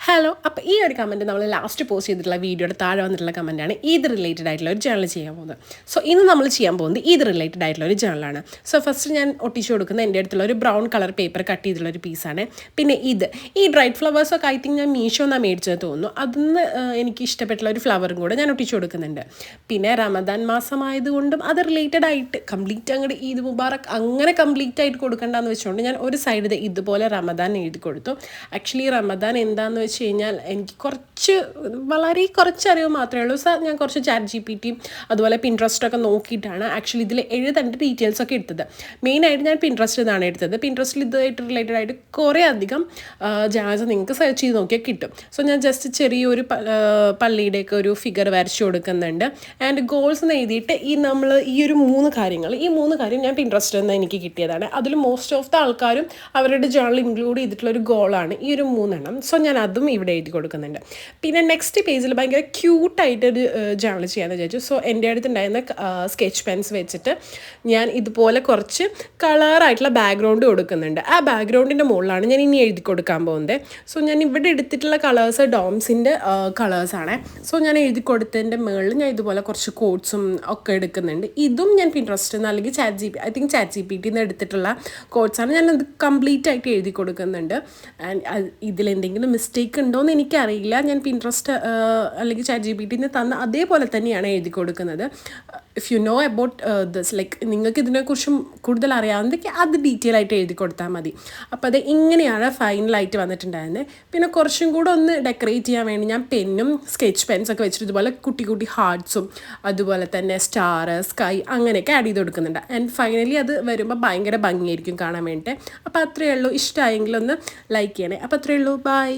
Hello. അപ്പോൾ ഈ ഒരു കമൻറ്റ് നമ്മൾ ലാസ്റ്റ് പോസ്റ്റ് ചെയ്തിട്ടുള്ള വീഡിയോയുടെ താഴെ വന്നിട്ടുള്ള കമൻറ്റാണ് ഈദ് റിലേറ്റഡ് ആയിട്ടുള്ള ഒരു ജേണൽ ചെയ്യാൻ പോകുന്നത്. സോ ഇന്ന് നമ്മൾ ചെയ്യാൻ പോകുന്നത് ഈദ് റിലേറ്റഡ് ആയിട്ടുള്ള ഒരു ജേണലാണ്. സോ ഫസ്റ്റ് ഞാൻ ഒട്ടിച്ചു കൊടുക്കുന്ന എൻ്റെ അടുത്തുള്ള ഒരു ബ്രൗൺ കളർ പേപ്പർ കട്ട് ചെയ്തിട്ടുള്ള ഒരു പീസാണ്. പിന്നെ ഈ ഡ്രൈഡ് ഫ്ലവേഴ്സൊക്കെ ഐ തിങ്ക് ഞാൻ മീഷോന്നാണ് മേടിച്ചത് തോന്നുന്നു. അതിന്ന് എനിക്ക് ഇഷ്ടപ്പെട്ടുള്ള ഒരു ഫ്ലവറും കൂടെ ഞാൻ ഒട്ടിച്ചു കൊടുക്കുന്നുണ്ട്. പിന്നെ റമദാൻ മാസമായതുകൊണ്ടും അത് റിലേറ്റഡ് ആയിട്ട് കംപ്ലീറ്റ് അങ്ങോട്ട് ഈദ് മുബാറക് അങ്ങനെ കംപ്ലീറ്റ് ആയിട്ട് കൊടുക്കണ്ടെന്ന് വെച്ചുകൊണ്ട് ഞാൻ ഒരു സൈഡ് ഇതുപോലെ റമദാൻ എഴുതി കൊടുത്തു. ആക്ച്വലി റമദാൻ എന്താണെന്ന് വെച്ച് കഴിഞ്ഞാൽ എനിക്ക് വളരെ കുറച്ച് അറിവ് മാത്രമേ ഉള്ളൂ. ഞാൻ കുറച്ച് ചാറ്റ് GPT അതുപോലെ പിൻട്രസ്റ്റൊക്കെ നോക്കിയിട്ടാണ് ആക്ച്വലി ഇതിൽ എഴുതേണ്ട ഡീറ്റെയിൽസൊക്കെ എടുത്തത്. മെയിനായിട്ട് ഞാൻ പിൻട്രസ്റ്റ് ഇതാണ് എടുത്തത്. പിൻട്രസ്റ്റിൽ ഇതായിട്ട് റിലേറ്റഡ് ആയിട്ട് കുറേ അധികം ജേണൽസ് നിങ്ങൾക്ക് സെർച്ച് ചെയ്ത് നോക്കിയാൽ കിട്ടും. സോ ഞാൻ ജസ്റ്റ് ചെറിയൊരു പള്ളിയുടെയൊക്കെ ഒരു ഫിഗർ വരച്ചു കൊടുക്കുന്നുണ്ട്. ആൻഡ് ഗോൾസ് എന്ന് എഴുതിയിട്ട് നമ്മൾ ഈ മൂന്ന് കാര്യം ഞാൻ പിൻട്രസ്റ്റിൽ നിന്ന് എനിക്ക് കിട്ടിയതാണ്. അതിൽ മോസ്റ്റ് ഓഫ് ദ ആൾക്കാരും അവരുടെ ജേണൽ ഇൻക്ലൂഡ് ചെയ്തിട്ടുള്ളൊരു ഗോളാണ് ഈ 3 സോ ഞാൻ അതും ഇവിടെ എഴുതി കൊടുക്കുന്നുണ്ട്. പിന്നെ നെക്സ്റ്റ് പേജിൽ ഭയങ്കര ക്യൂട്ടായിട്ടൊരു ജേണൽ ചെയ്യാമെന്ന് വിചാരിച്ചു. സോ എൻ്റെ അടുത്തുണ്ടായിരുന്ന സ്കെച്ച് പെൻസ് വെച്ചിട്ട് ഞാൻ ഇതുപോലെ കുറച്ച് കളറായിട്ടുള്ള ബാക്ക്ഗ്രൗണ്ട് കൊടുക്കുന്നുണ്ട്. ആ ബാക്ക്ഗ്രൗണ്ടിൻ്റെ മുകളിലാണ് ഞാൻ ഇനി എഴുതി കൊടുക്കാൻ പോകുന്നത്. സോ ഞാൻ ഇവിടെ എടുത്തിട്ടുള്ള കളേഴ്സ് ഡോംസിൻ്റെ കളേഴ്സാണ്. സോ ഞാൻ എഴുതി കൊടുത്തതിൻ്റെ മുകളിൽ ഞാൻ ഇതുപോലെ കുറച്ച് കോട്ട്സും ഒക്കെ എടുക്കുന്നുണ്ട്. ഇതും ഞാൻ പിൻട്രസ്റ്റിൽ നിന്ന് അല്ലെങ്കിൽ ഐ തിങ്ക് ചാറ്റ് GPT നിന്ന് എടുത്തിട്ടുള്ള കോട്ട്സാണ്. ഞാനത് കംപ്ലീറ്റ് ആയിട്ട് എഴുതി കൊടുക്കുന്നുണ്ട്. ആൻഡ് ഇതിലെന്തെങ്കിലും മിസ്റ്റേക്ക് ഉണ്ടോയെന്ന് എനിക്കറിയില്ല. ഞാൻ പിൻട്രസ്റ്റ് അല്ലെങ്കിൽ ചാറ്റ് GPT നിന്ന് തന്ന അതേപോലെ തന്നെയാണ് എഴുതി കൊടുക്കുന്നത്. If you know about this like നിങ്ങൾക്ക് ഇതിനെക്കുറിച്ചും കൂടുതൽ അറിയാവുന്നതൊക്കെ അത് ഡീറ്റെയിൽ ആയിട്ട് എഴുതി കൊടുത്താൽ മതി. അപ്പോൾ അത് ഇങ്ങനെയാണ് ഫൈനലായിട്ട് വന്നിട്ടുണ്ടായിരുന്നത്. പിന്നെ കുറച്ചും കൂടെ ഒന്ന് ഡെക്കറേറ്റ് ചെയ്യാൻ വേണ്ടി ഞാൻ പെന്നും സ്കെച്ച് പെൻസൊക്കെ വെച്ചിട്ട് ഇതുപോലെ കുട്ടി കുട്ടി ഹാർട്ട്സും അതുപോലെ തന്നെ സ്റ്റാർ സ്കൈ അങ്ങനെയൊക്കെ ആഡ് ചെയ്ത് കൊടുക്കുന്നുണ്ട്. ആൻഡ് ഫൈനലി അത് വരുമ്പോൾ ഭയങ്കര ഭംഗിയായിരിക്കും കാണാൻ വേണ്ടിയിട്ട്. അപ്പോൾ അത്രയേ ഉള്ളൂ. ഇഷ്ടമായെങ്കിൽ ഒന്ന് ലൈക്ക് ചെയ്യണേ. അപ്പോൾ അത്രയേ ഉള്ളൂ. ബൈ.